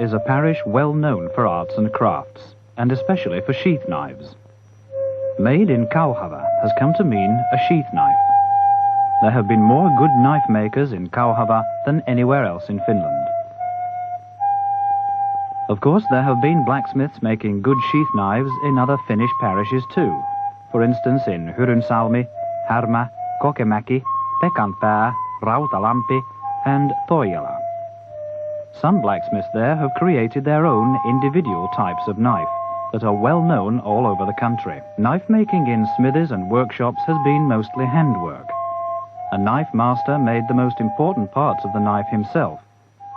is a parish well known for arts and crafts, and especially for sheath knives. Made in Kauhava has come to mean a sheath knife. There have been more good knife makers in Kauhava than anywhere else in Finland. Of course, there have been blacksmiths making good sheath knives in other Finnish parishes too. For instance, in Hyrynsalmi, Härmä, Kokemäki, Pekanpää, Rautalampi, and Toijala. Some blacksmiths there have created their own individual types of knife that are well known all over the country. Knife making in smithies and workshops has been mostly handwork. A knife master made the most important parts of the knife himself,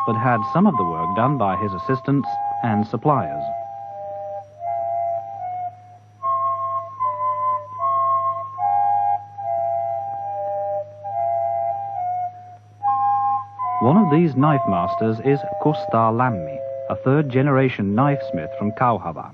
but had some of the work done by his assistants and suppliers. One of these knife masters is Kustaa Lämmi, a third-generation knifesmith from Kauhava.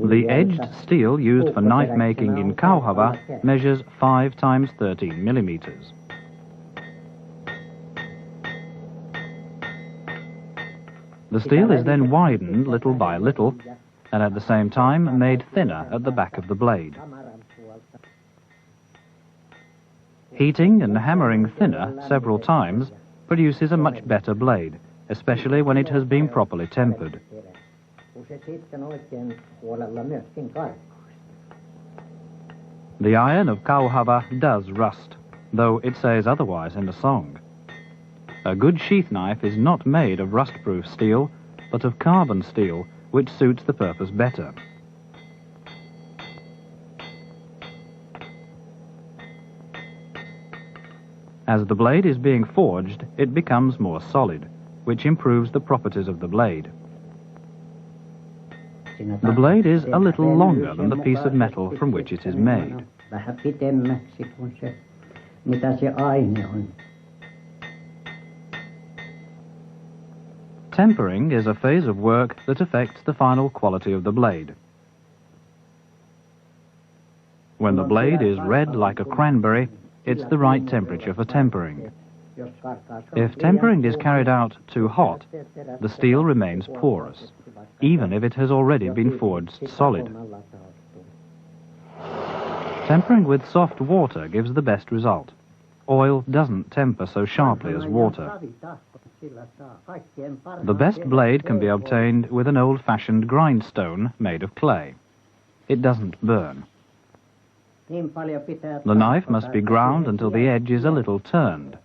The edged steel used for knife making in Kauhava measures 5 times 13 millimeters. The steel is then widened little by little and at the same time made thinner at the back of the blade. Heating and hammering thinner several times produces a much better blade, especially when it has been properly tempered. The iron of Kauhava does rust, though it says otherwise in the song. A good sheath knife is not made of rust-proof steel, but of carbon steel, which suits the purpose better. As the blade is being forged, it becomes more solid, which improves the properties of the blade. The blade is a little longer than the piece of metal from which it is made. Tempering is a phase of work that affects the final quality of the blade. When the blade is red like a cranberry, it's the right temperature for tempering. If tempering is carried out too hot, the steel remains porous, even if it has already been forged solid. Tempering with soft water gives the best result. Oil doesn't temper so sharply as water. The best blade can be obtained with an old-fashioned grindstone made of clay. It doesn't burn. The knife must be ground until the edge is a little turned.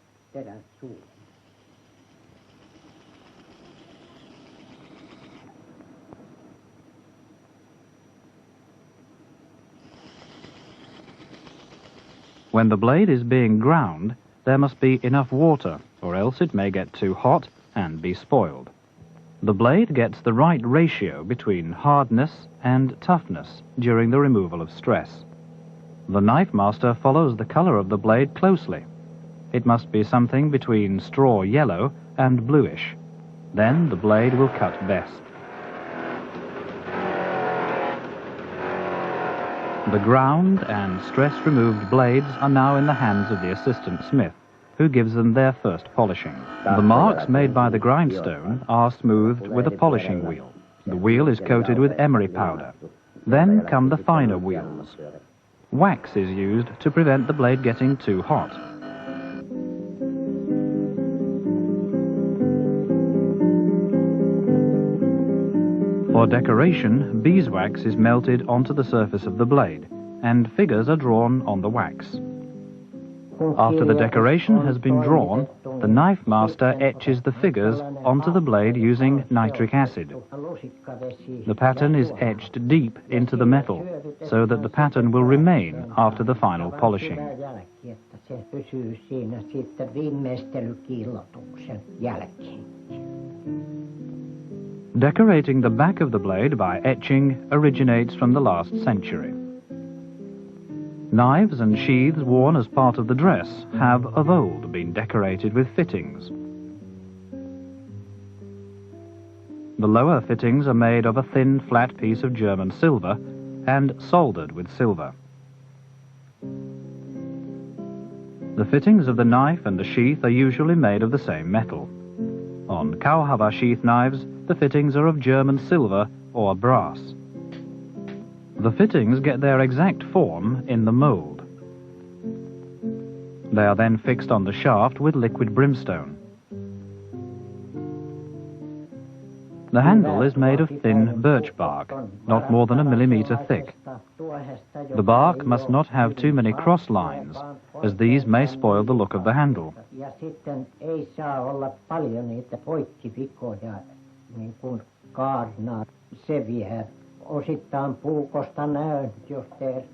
When the blade is being ground, there must be enough water, or else it may get too hot and be spoiled. The blade gets the right ratio between hardness and toughness during the removal of stress. The knife master follows the color of the blade closely. It must be something between straw yellow and bluish. Then the blade will cut best. The ground and stress-removed blades are now in the hands of the assistant smith, who gives them their first polishing. The marks made by the grindstone are smoothed with a polishing wheel. The wheel is coated with emery powder. Then come the finer wheels. Wax is used to prevent the blade getting too hot. For decoration, beeswax is melted onto the surface of the blade, and figures are drawn on the wax. After the decoration has been drawn, the knife master etches the figures onto the blade using nitric acid. The pattern is etched deep into the metal, so that the pattern will remain after the final polishing. Decorating the back of the blade by etching originates from the last century. Knives and sheaths worn as part of the dress have of old been decorated with fittings. The lower fittings are made of a thin, flat piece of German silver and soldered with silver. The fittings of the knife and the sheath are usually made of the same metal. On Kauhava sheath knives, the fittings are of German silver or brass. The fittings get their exact form in the mould. They are then fixed on the shaft with liquid brimstone. The handle is made of thin birch bark, not more than 1 millimeter thick. The bark must not have too many cross lines, as these may spoil the look of the handle.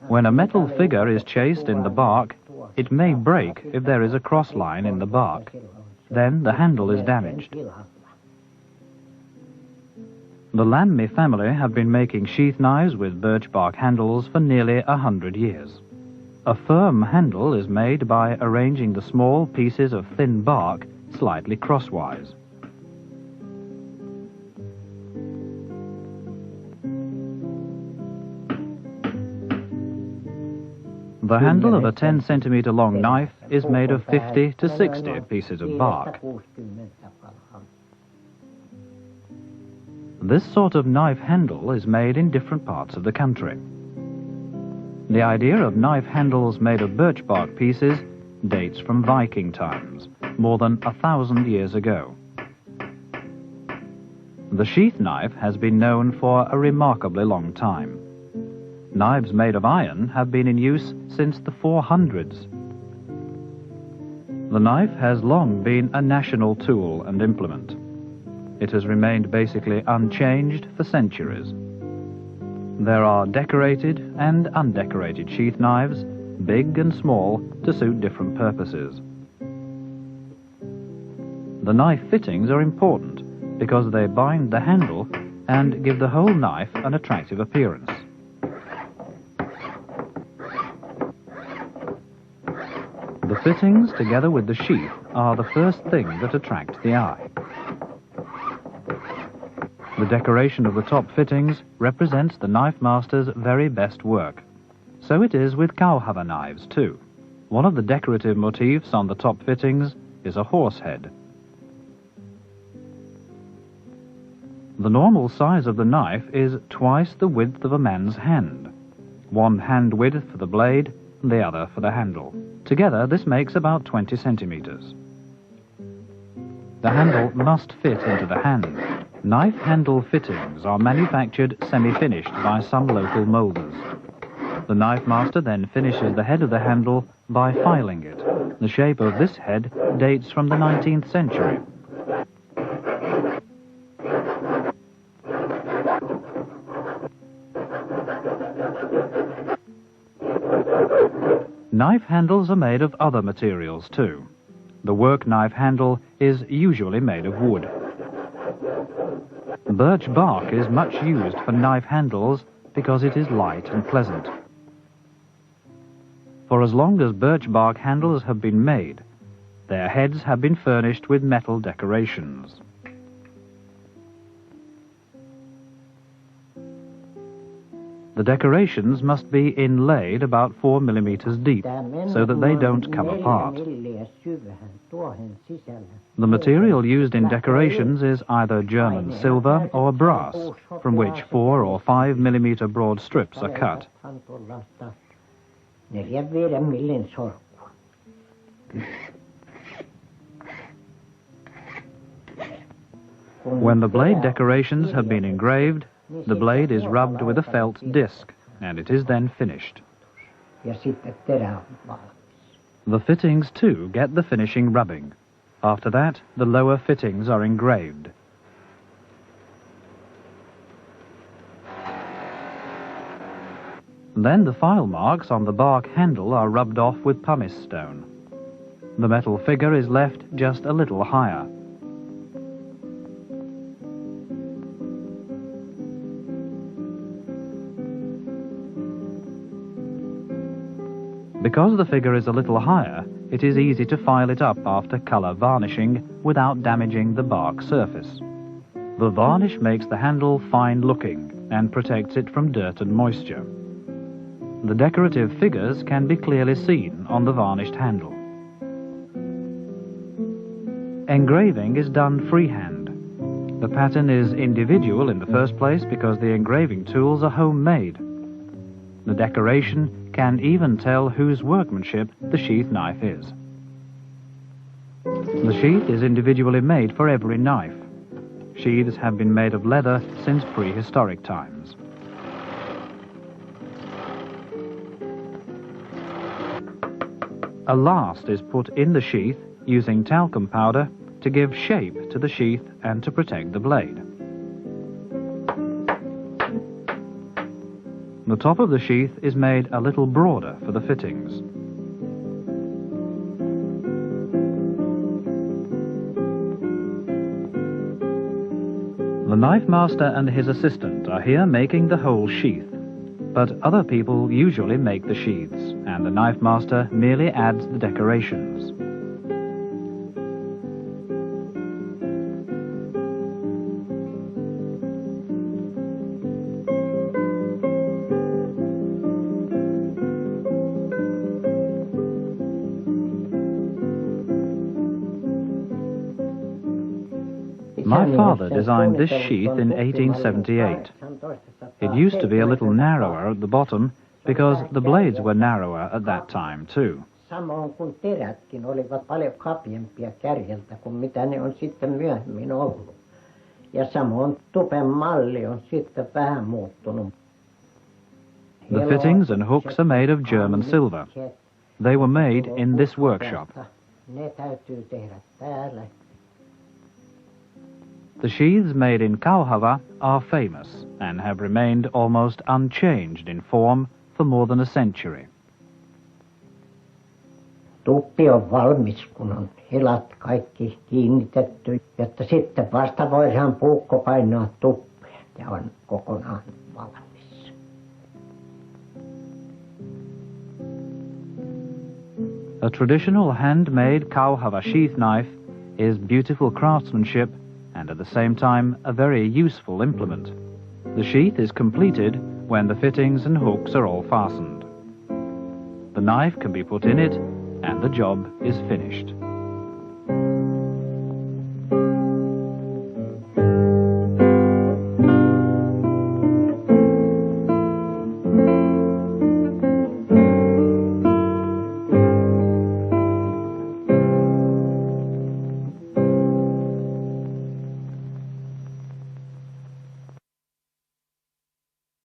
When a metal figure is chased in the bark, it may break if there is a cross line in the bark. Then the handle is damaged. The Lammi family have been making sheath knives with birch bark handles for nearly 100 years. A firm handle is made by arranging the small pieces of thin bark slightly crosswise. The handle of a 10 centimeter long knife is made of 50 to 60 pieces of bark. This sort of knife handle is made in different parts of the country. The idea of knife handles made of birch bark pieces dates from Viking times, more than 1,000 years ago. The sheath knife has been known for a remarkably long time. Knives made of iron have been in use since the 400s. The knife has long been a national tool and implement. It has remained basically unchanged for centuries. There are decorated and undecorated sheath knives, big and small, to suit different purposes. The knife fittings are important because they bind the handle and give the whole knife an attractive appearance. The fittings, together with the sheath, are the first thing that attract the eye. The decoration of the top fittings represents the knife master's very best work. So it is with Kauhava knives too. One of the decorative motifs on the top fittings is a horse head. The normal size of the knife is twice the width of a man's hand. One hand width for the blade, the other for the handle. Together this makes about 20 centimeters. The handle must fit into the hand. Knife handle fittings are manufactured semi-finished by some local moulders. The knife master then finishes the head of the handle by filing it. The shape of this head dates from the 19th century. Knife handles are made of other materials too. The work knife handle is usually made of wood. Birch bark is much used for knife handles because it is light and pleasant. For as long as birch bark handles have been made, their heads have been furnished with metal decorations. The decorations must be inlaid about 4 millimeters deep so that they don't come apart. The material used in decorations is either German silver or brass, from which 4 or 5 millimeter broad strips are cut. When the blade decorations have been engraved, the blade is rubbed with a felt disc, and it is then finished. The fittings, too, get the finishing rubbing. After that, the lower fittings are engraved. Then the file marks on the bark handle are rubbed off with pumice stone. The metal figure is left just a little higher. Because the figure is a little higher, it is easy to file it up after colour varnishing without damaging the bark surface. The varnish makes the handle fine-looking and protects it from dirt and moisture. The decorative figures can be clearly seen on the varnished handle. Engraving is done freehand. The pattern is individual in the first place because the engraving tools are homemade. The decoration can even tell whose workmanship the sheath knife is. The sheath is individually made for every knife. Sheaths have been made of leather since prehistoric times. A last is put in the sheath using talcum powder to give shape to the sheath and to protect the blade. The top of the sheath is made a little broader for the fittings. The knife master and his assistant are here making the whole sheath, but other people usually make the sheaths, and the knife master merely adds the decorations. My father designed this sheath in 1878. It used to be a little narrower at the bottom because the blades were narrower at that time too. Samoin kuin terätkin olivat paljon kapeampia kärjeltä kuin mitä ne on sitten myöhemmin ollut. Ja samoin tupen malli on sitten vähän muuttunut. The fittings and hooks are made of German silver. They were made in this workshop. Ne täytyy tehdä täällä. The sheaths made in Kauhava are famous and have remained almost unchanged in form for more than a century. Tuppi on valmis, kun on hilat kaikki kiinnitetty, jotta sitten vasta voidaan puukko painaa tuppeen ja on kokonaan valmis. A traditional handmade Kauhava sheath knife is beautiful craftsmanship and at the same time a very useful implement. The sheath is completed when the fittings and hooks are all fastened. The knife can be put in it and the job is finished.